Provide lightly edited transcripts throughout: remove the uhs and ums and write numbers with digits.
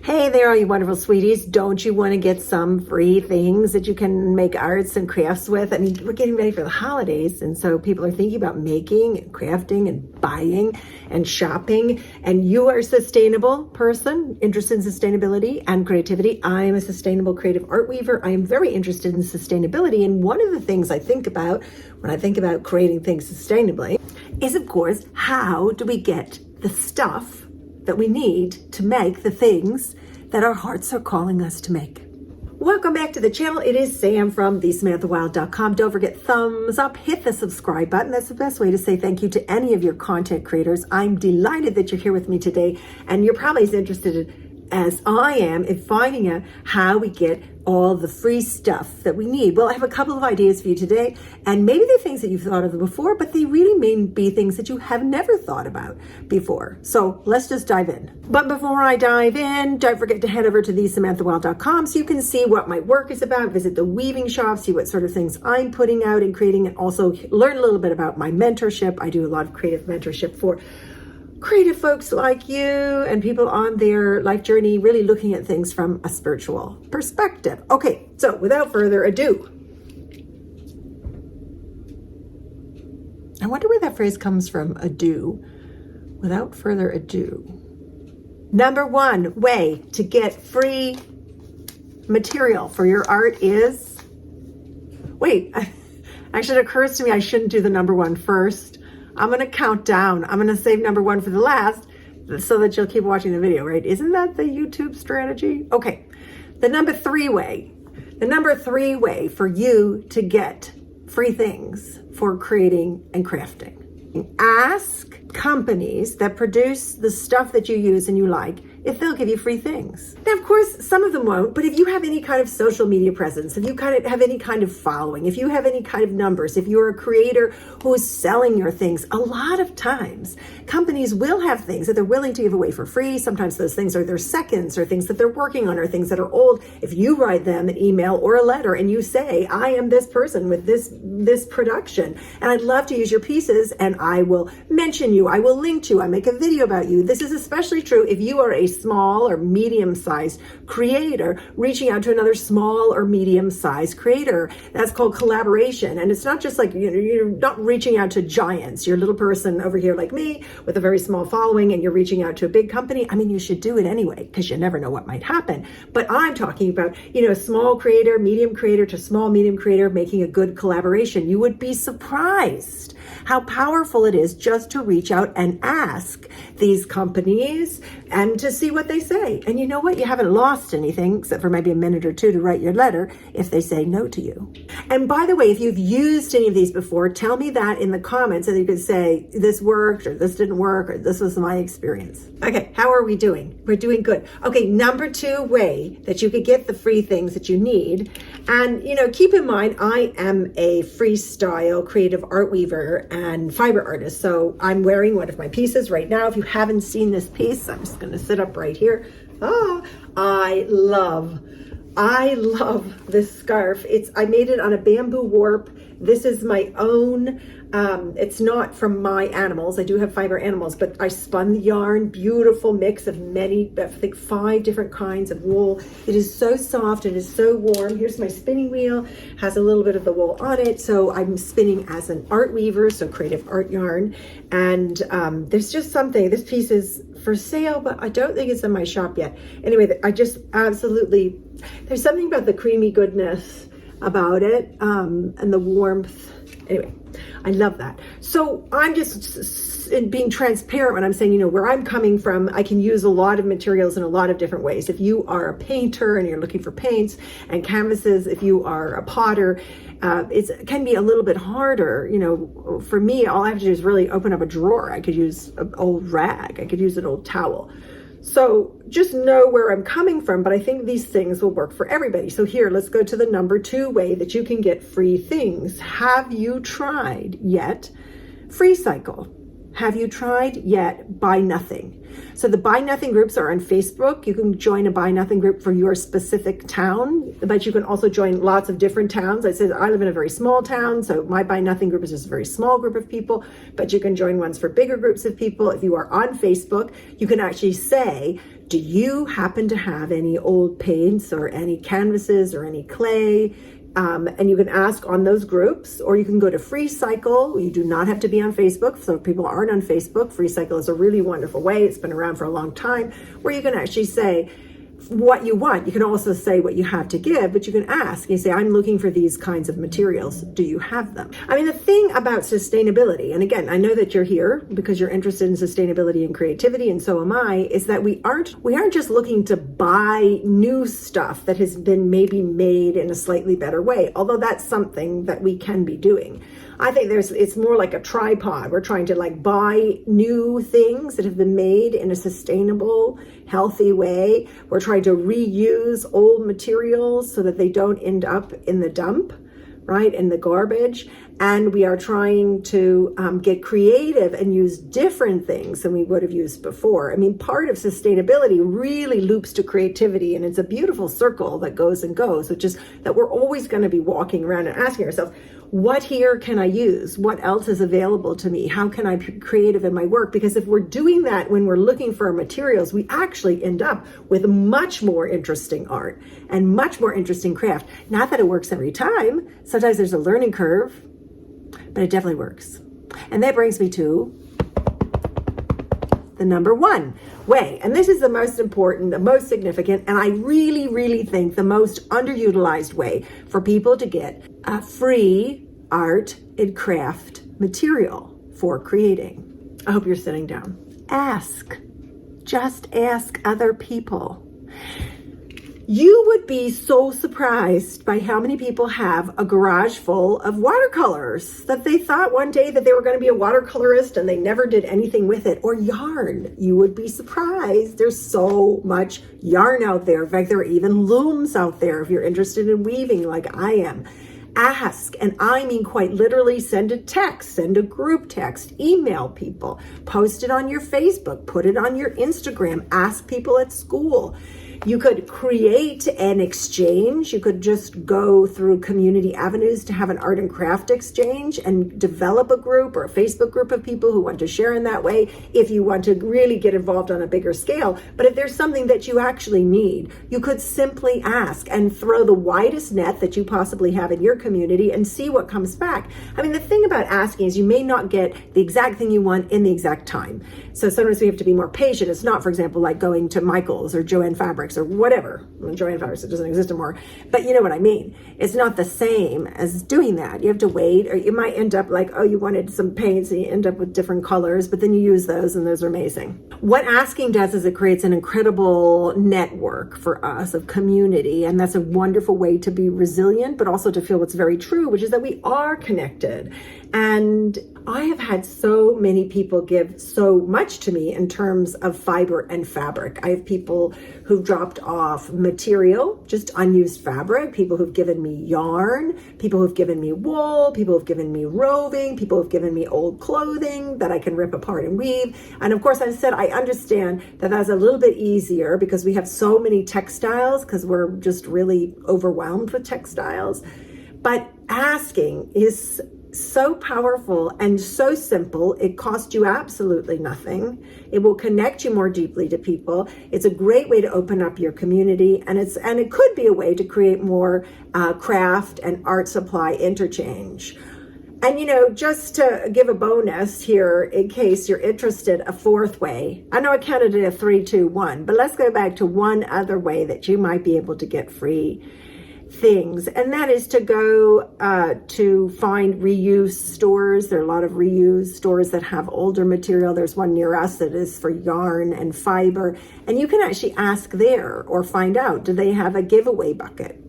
Hey there, all you wonderful sweeties. Don't you want to get some free things that you can make arts and crafts with? I mean, we're getting ready for the holidays, and so people are thinking about making and crafting and buying and shopping. And you are a sustainable person, interested in sustainability and creativity. I am a sustainable creative art weaver. I am very interested in sustainability. And one of the things I think about when I think about creating things sustainably is, of course, how do we get the stuff that we need to make the things that our hearts are calling us to make. Welcome back to the channel. It is Sam from thesamanthawild.com. Don't forget thumbs up, hit the subscribe button. That's the best way to say thank you to any of your content creators. I'm delighted that you're here with me today, and you're probably as interested as I am in finding out how we get all the free stuff that we need. Well, I have a couple of ideas for you today, and maybe they're things that you've thought of before, but they really may be things that you have never thought about before. So let's just dive in. But before I dive in, don't forget to head over to thesamanthawild.com so you can see what my work is about, visit the weaving shop, see what sort of things I'm putting out and creating, and also learn a little bit about my mentorship. I do a lot of creative mentorship for creative folks like you and people on their life journey, really looking at things from a spiritual perspective. Okay, so without further ado, I wonder where that phrase comes from, ado. Without further ado. Number one way to get free material for your art is, actually it occurs to me I shouldn't do the number one first. I'm going to count down. I'm going to save number one for the last so that you'll keep watching the video, right? Isn't that the YouTube strategy? Okay. The number three way for you to get free things for creating and crafting. Ask companies that produce the stuff that you use and you like if they'll give you free things. Now, of course, some of them won't, but if you have any kind of social media presence, if you have any kind of following, if you have any kind of numbers, if you're a creator who is selling your things, a lot of times companies will have things that they're willing to give away for free. Sometimes those things are their seconds or things that they're working on or things that are old. If you write them an email or a letter and you say, I am this person with this production, and I'd love to use your pieces, and I will mention you, I will link to you, I make a video about you. This is especially true if you are a small or medium-sized creator reaching out to another small or medium-sized creator. That's called collaboration. And it's not just like, you're not reaching out to giants. You're a little person over here like me with a very small following and you're reaching out to a big company. I mean, you should do it anyway because you never know what might happen. But I'm talking about, a small creator, medium creator to small, medium creator making a good collaboration. You would be surprised how powerful it is just to reach out and ask these companies and to see what they say. And you know what? You haven't lost anything except for maybe a minute or two to write your letter if they say no to you. And by the way, if you've used any of these before, tell me that in the comments so that you can say this worked or this didn't work or this was my experience. Okay, how are we doing? We're doing good. Okay, number two way that you could get the free things that you need. And, keep in mind, I am a freestyle creative art weaver and fiber artist. So I'm wearing one of my pieces right now. If you haven't seen this piece, I'm just going to sit up right here. I love this scarf. I made it on a bamboo warp. This is my own. It's not from my animals. I do have fiber animals, but I spun the yarn, beautiful mix of many, I think 5 different kinds of wool. It is so soft. It is so warm. Here's my spinning wheel, has a little bit of the wool on it. So I'm spinning as an art weaver, so creative art yarn. And there's just something, this piece is for sale, but I don't think it's in my shop yet. Anyway, I just absolutely, there's something about the creamy goodness about it and the warmth. Anyway, I love that. So I'm just being transparent when I'm saying, where I'm coming from, I can use a lot of materials in a lot of different ways. If you are a painter and you're looking for paints and canvases, if you are a potter, it can be a little bit harder. For me, all I have to do is really open up a drawer. I could use an old rag. I could use an old towel. So just know where I'm coming from, but I think these things will work for everybody. So here, let's go to the number two way that you can get free things. Have you tried yet FreeCycle? Have you tried yet Buy Nothing? So the Buy Nothing groups are on Facebook. You can join a Buy Nothing group for your specific town, but you can also join lots of different towns. I said I live in a very small town, so my Buy Nothing group is just a very small group of people, but you can join ones for bigger groups of people. If you are on Facebook, you can actually say, do you happen to have any old paints or any canvases or any clay? And you can ask on those groups, or you can go to FreeCycle. You do not have to be on Facebook. So if people aren't on Facebook, FreeCycle is a really wonderful way. It's been around for a long time, where you can actually say what you want. You can also say what you have to give, but you can ask. You say, I'm looking for these kinds of materials. Do you have them? I mean, the thing about sustainability, and again, I know that you're here because you're interested in sustainability and creativity, and so am I, is that we aren't just looking to buy new stuff that has been maybe made in a slightly better way, although that's something that we can be doing. I think it's more like a tripod. We're trying to buy new things that have been made in a sustainable, healthy way. We're trying to reuse old materials so that they don't end up in the dump, right, in the garbage. And we are trying to get creative and use different things than we would have used before. I mean, part of sustainability really loops to creativity, and it's a beautiful circle that goes and goes, which is that we're always going to be walking around and asking ourselves, what here can I use? What else is available to me? How can I be creative in my work? Because if we're doing that when we're looking for materials, we actually end up with much more interesting art and much more interesting craft. Not that it works every time. Sometimes there's a learning curve, but it definitely works. And that brings me to the number one way. And this is the most important, the most significant, and I really, really think the most underutilized way for people to get a free art and craft material for creating. I hope you're sitting down. Ask. Just ask other people. You would be so surprised by how many people have a garage full of watercolors that they thought one day that they were going to be a watercolorist and they never did anything with it. Or yarn. You would be surprised. There's so much yarn out there. In fact, there are even looms out there if you're interested in weaving like I am. Ask, and I mean quite literally, send a text, send a group text, email people, post it on your Facebook, put it on your Instagram, ask people at school. You could create an exchange. You could just go through community avenues to have an art and craft exchange and develop a group or a Facebook group of people who want to share in that way if you want to really get involved on a bigger scale. But if there's something that you actually need, you could simply ask and throw the widest net that you possibly have in your community and see what comes back. I mean, the thing about asking is you may not get the exact thing you want in the exact time. So sometimes we have to be more patient. It's not, for example, like going to Michael's or Joann Fabrics or whatever. Well, Joann Fabrics, it doesn't exist anymore. But you know what I mean. It's not the same as doing that. You have to wait, or you might end up like, oh, you wanted some paints and you end up with different colors, but then you use those and those are amazing. What asking does is it creates an incredible network for us of community. And that's a wonderful way to be resilient, but also to feel what's very true, which is that we are connected. And I have had so many people give so much to me in terms of fiber and fabric. I have people who've dropped off material, just unused fabric, people who've given me yarn, people who've given me wool, people who've given me roving, people who've given me old clothing that I can rip apart and weave. And of course, I said, I understand that that's a little bit easier because we have so many textiles because we're just really overwhelmed with textiles. But asking is so powerful and so simple. It costs you absolutely nothing. It will connect you more deeply to people. It's a great way to open up your community, and it could be a way to create more craft and art supply interchange. And just to give a bonus here, in case you're interested, a fourth way. I know I counted it a 3, 2, 1, but let's go back to one other way that you might be able to get free things, and that is to go to find reuse stores. There are a lot of reuse stores that have older material. There's one near us that is for yarn and fiber, and you can actually ask there or find out, do they have a giveaway bucket?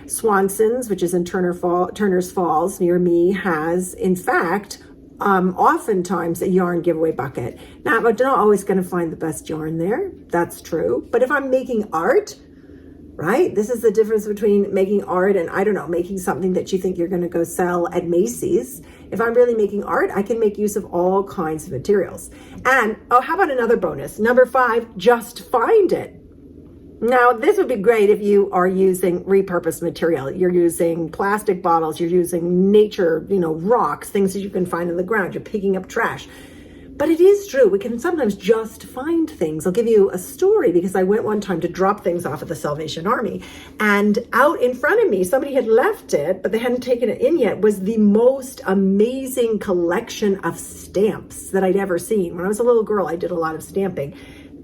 Swanson's, which is in Turner's Falls near me, has in fact oftentimes a yarn giveaway bucket. Now, I'm not always going to find the best yarn there. That's true. But if I'm making art, right? This is the difference between making art and, I don't know, making something that you think you're going to go sell at Macy's. If I'm really making art, I can make use of all kinds of materials. And, oh, how about another bonus? Number 5, just find it. Now, this would be great if you are using repurposed material. You're using plastic bottles, you're using nature, rocks, things that you can find on the ground, you're picking up trash. But it is true, we can sometimes just find things. I'll give you a story because I went one time to drop things off at the Salvation Army, and out in front of me, somebody had left it, but they hadn't taken it in yet, was the most amazing collection of stamps that I'd ever seen. When I was a little girl, I did a lot of stamping.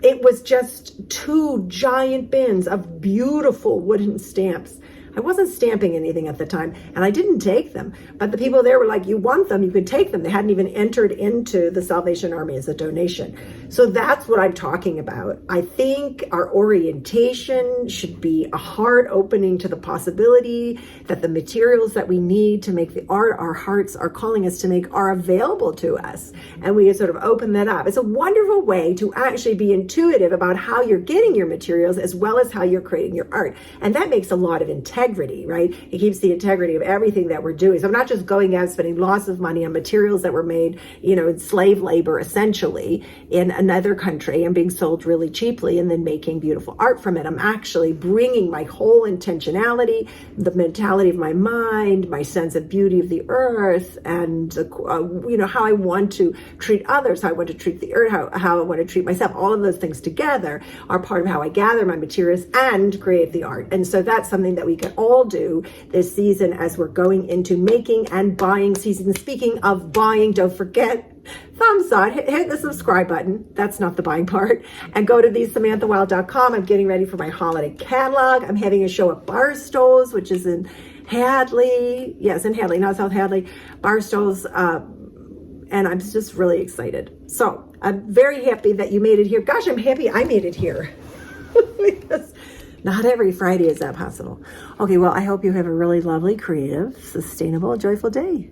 It was just 2 giant bins of beautiful wooden stamps. I wasn't stamping anything at the time, and I didn't take them. But the people there were like, you want them, you could take them. They hadn't even entered into the Salvation Army as a donation. So that's what I'm talking about. I think our orientation should be a heart opening to the possibility that the materials that we need to make the art our hearts are calling us to make are available to us. And we sort of open that up. It's a wonderful way to actually be intuitive about how you're getting your materials as well as how you're creating your art. And that makes a lot of integrity, right? It keeps the integrity of everything that we're doing. So I'm not just going out spending lots of money on materials that were made, in slave labor, essentially, in another country and being sold really cheaply and then making beautiful art from it. I'm actually bringing my whole intentionality, the mentality of my mind, my sense of beauty of the earth, and, how I want to treat others, how I want to treat the earth, how I want to treat myself. All of those things together are part of how I gather my materials and create the art. And so that's something that we can all do this season as we're going into making and buying season. Speaking of buying, don't forget, thumbs up, hit the subscribe button. That's not the buying part. And go to thesamanthawild.com. I'm getting ready for my holiday catalog. I'm having a show at Barstow's, which is in Hadley. Yes, in Hadley, not South Hadley. Barstow's, and I'm just really excited. So I'm very happy that you made it here. Gosh, I'm happy I made it here. Because not every Friday is that possible. Okay, well, I hope you have a really lovely, creative, sustainable, joyful day.